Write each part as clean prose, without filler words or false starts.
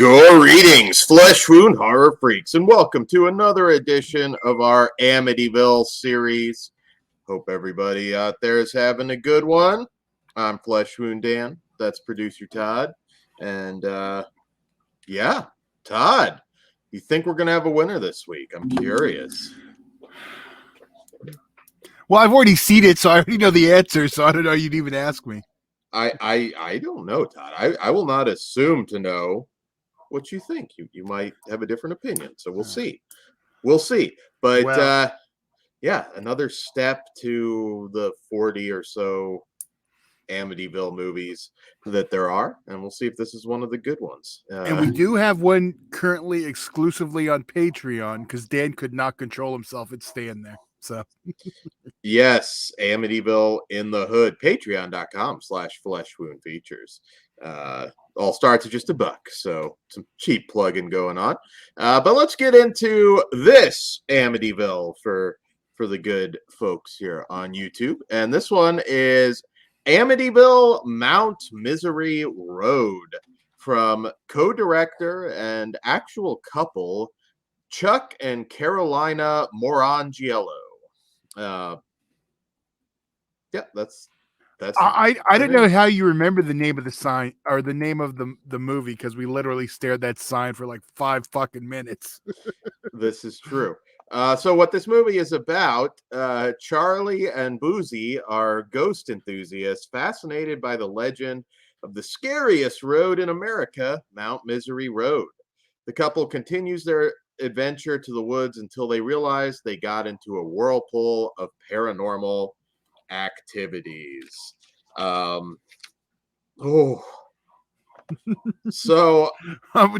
Greetings, flesh wound horror freaks, and welcome to another edition of our Amityville series. Hope everybody out there is having a good one. I'm Flesh Wound Dan. That's producer Todd. And yeah, Todd, you think we're gonna have a winner this week? I'm curious. Well, I've already seen it, so I already know the answer. So I don't know. You'd even ask me. I don't know, Todd. I will not assume to know what you think. You might have a different opinion, so we'll see. But yeah, another step to the 40 or so Amityville movies that there are, and we'll see if this is one of the good ones. And we do have one currently exclusively on Patreon because Dan could not control himself. It's staying there. So yes, Amityville in the Hood, patreon.com/fleshwoundfeatures. All starts at just $1, so some cheap plugging going on. But let's get into this Amityville for the good folks here on YouTube. And this one is Amityville Mount Misery Road from co-director and actual couple Chuck and Karolina Morrongiello. Yeah, that's I don't know how you remember the name of the sign or the name of the movie because we literally stared at that sign for like 5 fucking minutes. This is true. So what this movie is about, Charlie and Boozy are ghost enthusiasts fascinated by the legend of the scariest road in America, Mount Misery Road. The couple continues their adventure to the woods until they realize they got into a whirlpool of paranormal activities. So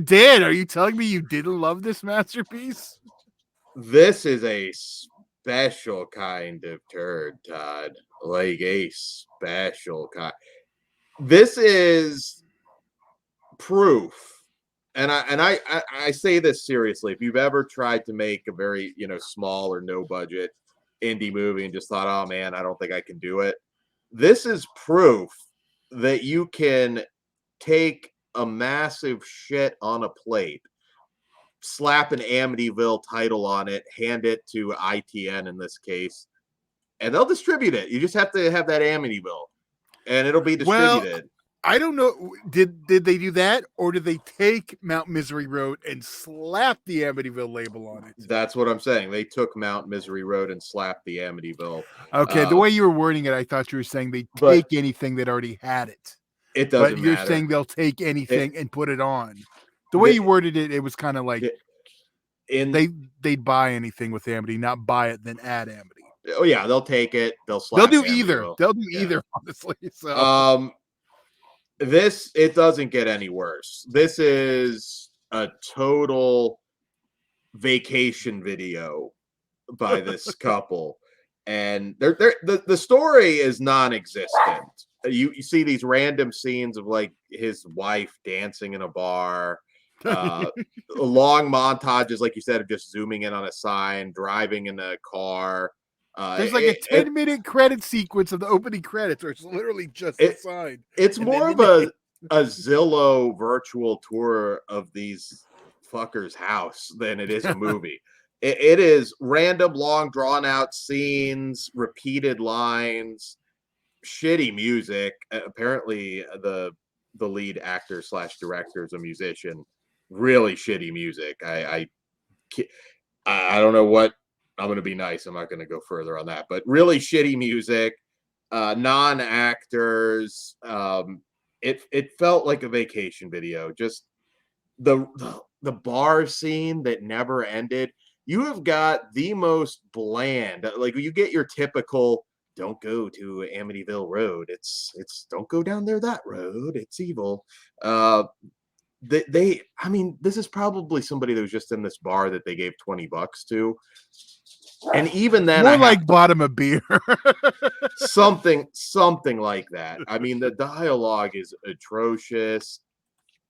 Dan, are you telling me you didn't love this masterpiece? This is a special kind of turd, Todd. Like a special kind. This is proof, and I say this seriously. If you've ever tried to make a very small or no budget indie movie and just thought, oh man, I don't think I can do it, this is proof that you can take a massive shit on a plate, slap an Amityville title on it, hand it to ITN in this case, and they'll distribute it. You just have to have that Amityville, and it'll be distributed. Well, I don't know. Did they do that, or did they take Mount Misery Road and slap the Amityville label on it? That's what I'm saying. They took Mount Misery Road and slapped the Amityville. Okay, the way you were wording it, I thought you were saying they take anything that already had it. It doesn't matter. You're saying they'll take anything and put it on. The way you worded it, it was kind of like they'd buy anything with Amity, not buy it then add Amity. Oh yeah, they'll take it. They'll slap. They'll do either. They'll do either, honestly. So this, it doesn't get any worse. This is a total vacation video by this couple, and the story is non-existent. You see these random scenes of like his wife dancing in a bar, long montages, like you said, of just zooming in on a sign, driving in a car. There's like a 10-minute credit sequence of the opening credits, or it's literally just a sign. It's more of a Zillow virtual tour of these fuckers' house than it is a movie. It is random, long, drawn-out scenes, repeated lines, shitty music. Apparently, the lead actor / director is a musician. Really shitty music. I don't know what. I'm going to be nice. I'm not going to go further on that, but really shitty music, non-actors. It felt like a vacation video. Just the bar scene that never ended. You have got the most bland, like you get your typical, don't go to Amityville Road. It's don't go down there, that road. It's evil. I mean, this is probably somebody that was just in this bar that they gave $20 to. And even then, more like bottom of beer, something like that. I mean, the dialogue is atrocious.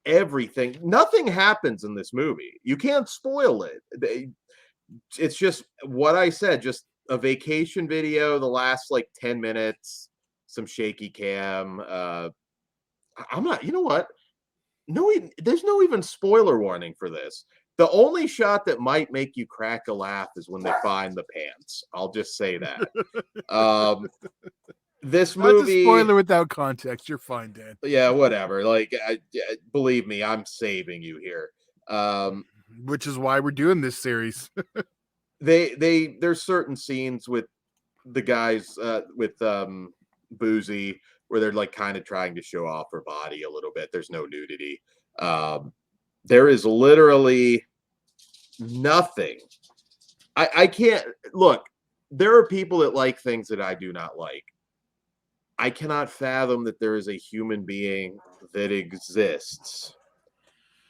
Everything, nothing happens in this movie. You can't spoil it. It's just what I said, just a vacation video. The last like 10 minutes, some shaky cam. I'm not. You know what? there's no even spoiler warning for this. The only shot that might make you crack a laugh is when they find the pants. I'll just say that. This That's a movie, spoiler without context. You're fine, Dan. yeah, whatever. Like, believe me, I'm saving you here. Which is why we're doing this series. There's certain scenes with the guys with Boozy where they're like kind of trying to show off her body a little bit. There's no nudity. There is literally nothing. I can't look. There are people that like things that I do not like. I cannot fathom that there is a human being that exists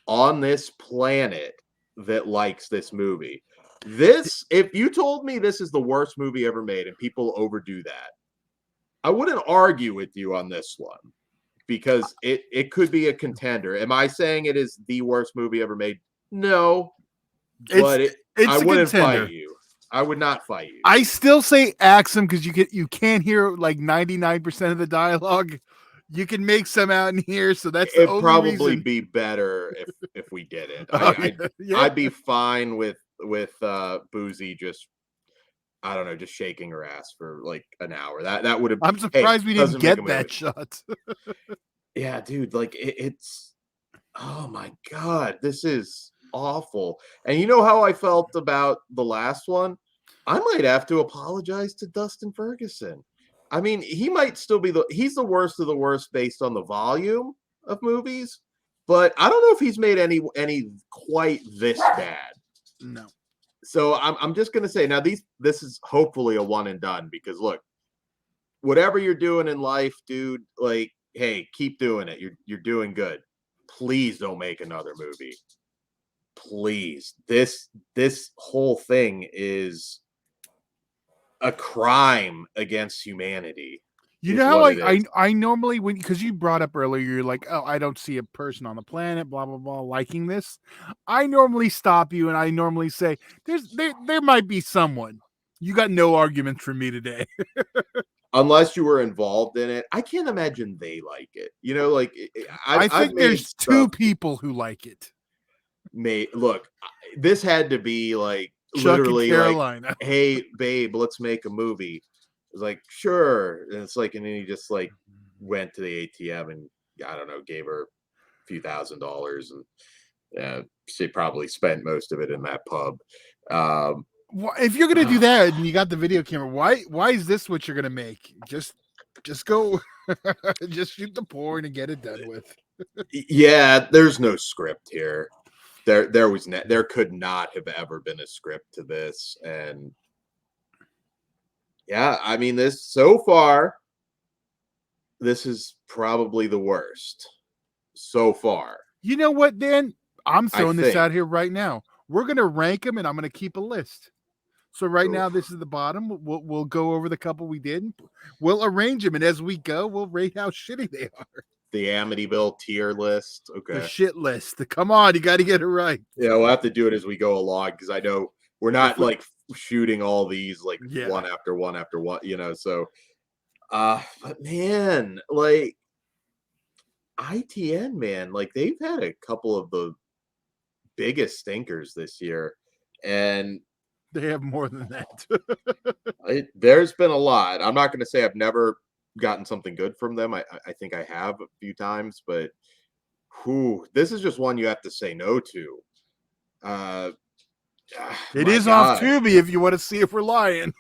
on this planet that likes this movie. This, if you told me this is the worst movie ever made and people overdo that, I wouldn't argue with you on this one because it could be a contender. Am I saying it is the worst movie ever made? No, but It's I a wouldn't contender. fight you. I would not fight you. I still say axe him because you can't hear like 99% of the dialogue. You can make some out in here, so that's the It'd only probably reason. be better if we did it. Oh, I'd be fine with Boozy just, I don't know, just shaking her ass for like an hour. That would have. I'm surprised we didn't get that shot. Yeah, dude, like it's. Oh my god, this is awful. And you know how I felt about the last one? I might have to apologize to Dustin Ferguson. I mean, he might still be he's the worst of the worst based on the volume of movies, but I don't know if he's made any quite this bad. No. So I'm just gonna say now this is hopefully a one and done because look, whatever you're doing in life, dude, like, hey, keep doing it. You're doing good. Please don't make another movie. Please. This whole thing is a crime against humanity. You know how I normally, when, because you brought up earlier, you're like, oh, I don't see a person on the planet, blah blah blah, liking this. I normally stop you and I normally say, there might be someone. You got no arguments from me today. Unless you were involved in it, I can't imagine they like it. You know, like I think there's two people who like it. Look, this had to be like Chuck literally and Karolina. Like, hey, babe, let's make a movie. It was like, sure. And it's like, and then he just like went to the ATM and I don't know, gave her a few $1,000s and she probably spent most of it in that pub. If you're gonna do that and you got the video camera, why is this what you're gonna make? Just go, just shoot the porn and get it done with. Yeah, there's no script here. There could not have ever been a script to this, and yeah, I mean this so far. This is probably the worst so far. You know what, Dan? I'm throwing this out here right now. We're gonna rank them, and I'm gonna keep a list. So right now, this is the bottom. We'll go over the couple we did. We'll arrange them, and as we go, we'll rate how shitty they are. The Amityville tier list. Okay. The shit list. Come on, you got to get it right. Yeah, we'll have to do it as we go along because I know we're not like shooting all these like one after one after one, you know. So, but man, like ITN, man, like they've had a couple of the biggest stinkers this year, and they have more than that. There's been a lot. I'm not going to say I've never gotten something good from them. I think I have a few times, but this is just one you have to say no to. It is off Tubi if you want to see if we're lying.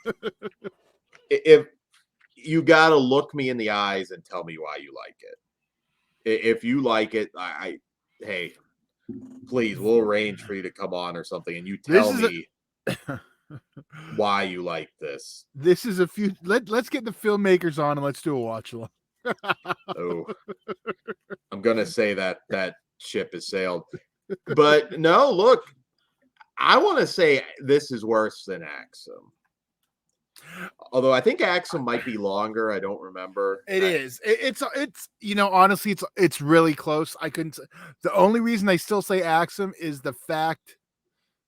If you got to look me in the eyes and tell me why you like it. If you like it, hey, please, we'll arrange for you to come on or something, and you tell me why you like this. This is a few. Let's get the filmmakers on and let's do a watch along. Oh, I'm gonna say that ship has sailed, but no. Look, I want to say this is worse than Axum. Although I think Axum might be longer. I don't remember. It is. It's you know, honestly, it's really close. I couldn't. The only reason I still say Axum is the fact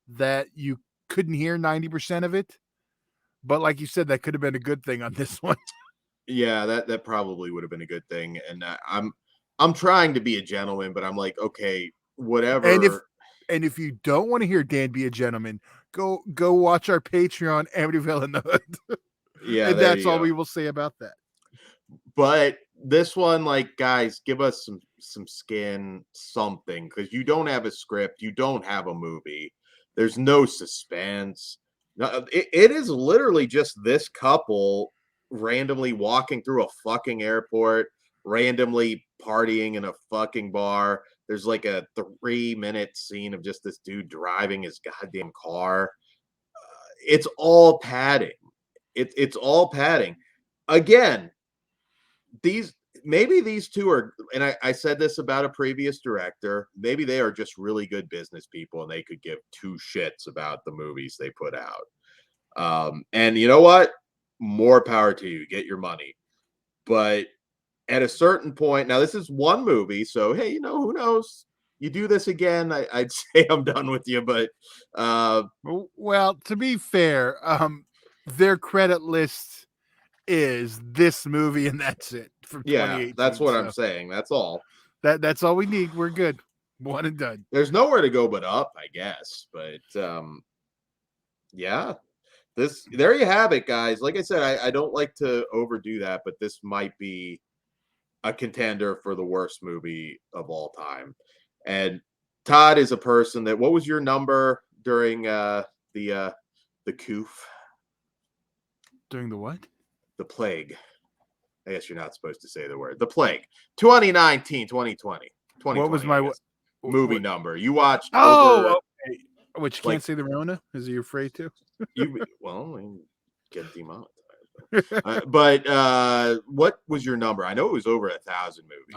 that you couldn't hear 90% of it. But like you said, that could have been a good thing on this one. Yeah, that probably would have been a good thing. And I'm trying to be a gentleman, but I'm like, okay, And whatever. if you don't want to hear Dan be a gentleman, go watch our Patreon, Amityville in the Hood. Yeah, And there that's you all go. we will say about that. But this one, like, guys, give us some skin, something, because you don't have a script, you don't have a movie. There's no suspense. No, it is literally just this couple randomly walking through a fucking airport, randomly partying in a fucking bar. There's like a 3-minute scene of just this dude driving his goddamn car. It's all padding. It's all padding. Again, these maybe these two are, and I said this about a previous director, maybe they are just really good business people and they could give two shits about the movies they put out. And you know what? More power to you. Get your money. But at a certain point, now this is one movie, so hey, who knows? You do this again, I'd say I'm done with you. But Well, to be fair, their credit list is this movie and that's it from yeah, that's 2018. what I'm So saying. That's all. that's all we need. We're good. One and done. There's nowhere to go but up, I guess. But yeah, this there you have it, guys. Like I said, I don't like to overdo that, but this might be a contender for the worst movie of all time. And Todd is a person that, what was your number during the coof, Doing the what? the plague? I guess you're not supposed to say the word. The plague. 2019, 2020. What was 2020, I my guess. Movie what? number. You watched over Oh, okay. Which you like can't say the Rona? Is he afraid to? you well, I mean, get demonetized. What was your number? I know it was over 1,000 movies.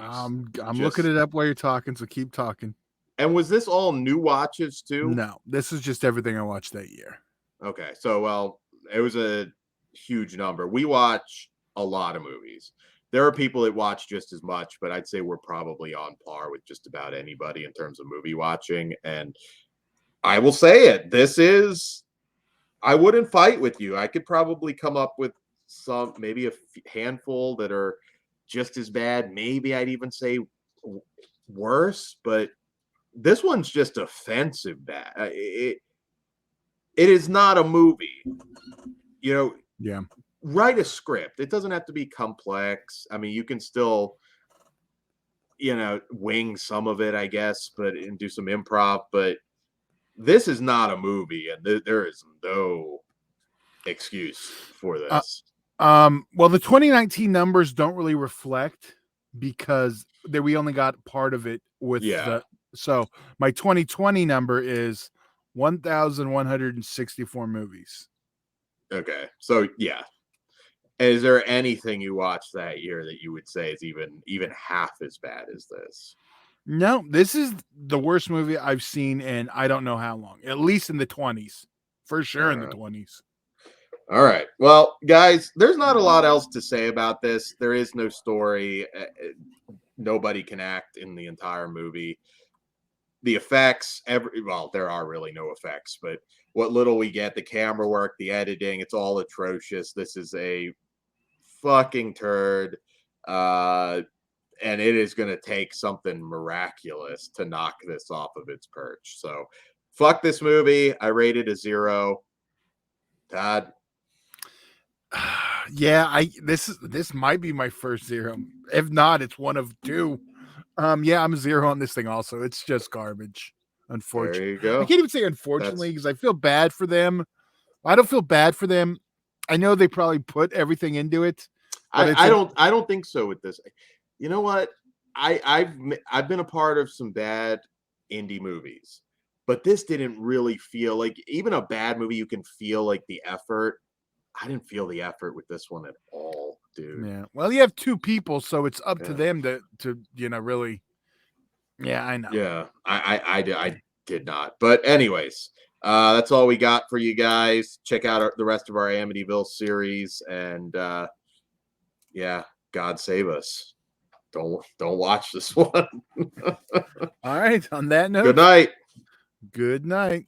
I'm looking Just it up while you're talking, so keep talking. and was this all new watches too? No, this is just everything I watched that year. Okay, so well, it was a huge number. We watch a lot of movies. There are people that watch just as much, but I'd say we're probably on par with just about anybody in terms of movie watching. And I will say it. This is I wouldn't fight with you. I could probably come up with maybe a handful that are just as bad. Maybe I'd even say worse, but this one's just offensive bad. It is not a movie. You know, Yeah. write a script. It doesn't have to be complex. I mean, you can still, wing some of it, I guess, and do some improv, but this is not a movie, and there is no excuse for Uh, this. well, the 2019 numbers don't really reflect because we only got part of it with Yeah. so my 2020 number is 1,164 movies. Okay. So yeah. Is there anything you watched that year that you would say is even half as bad as this? No, this is the worst movie I've seen in I don't know how long. At least in the 20s. For sure in the 20s. All right. Well, guys, there's not a lot else to say about this. There is no story. Nobody can act in the entire movie. The effects, there are really no effects, but what little we get, the camera work, the editing, it's all atrocious. This is a fucking turd. And it is going to take something miraculous to knock this off of its perch. So, fuck this movie. I rated a 0. Todd. Yeah, this might be my first 0. If not, it's one of 2. Yeah, I'm a 0 on this thing also. It's just garbage. Unfortunately. There you go. I can't even say unfortunately because I feel bad for them. I don't feel bad for them. I know they probably put everything into it. But I don't think so with this. You know what? I've been a part of some bad indie movies, but this didn't really feel like, even a bad movie, you can feel like the effort. I didn't feel the effort with this one at all, dude. Yeah. Well, you have 2 people, so it's up to them to really. Yeah, I know. Yeah, I did not. But anyways, that's all we got for you guys. Check out the rest of our Amityville series, and yeah, God save us. Don't watch this one. All right. On that note, Good night. good night.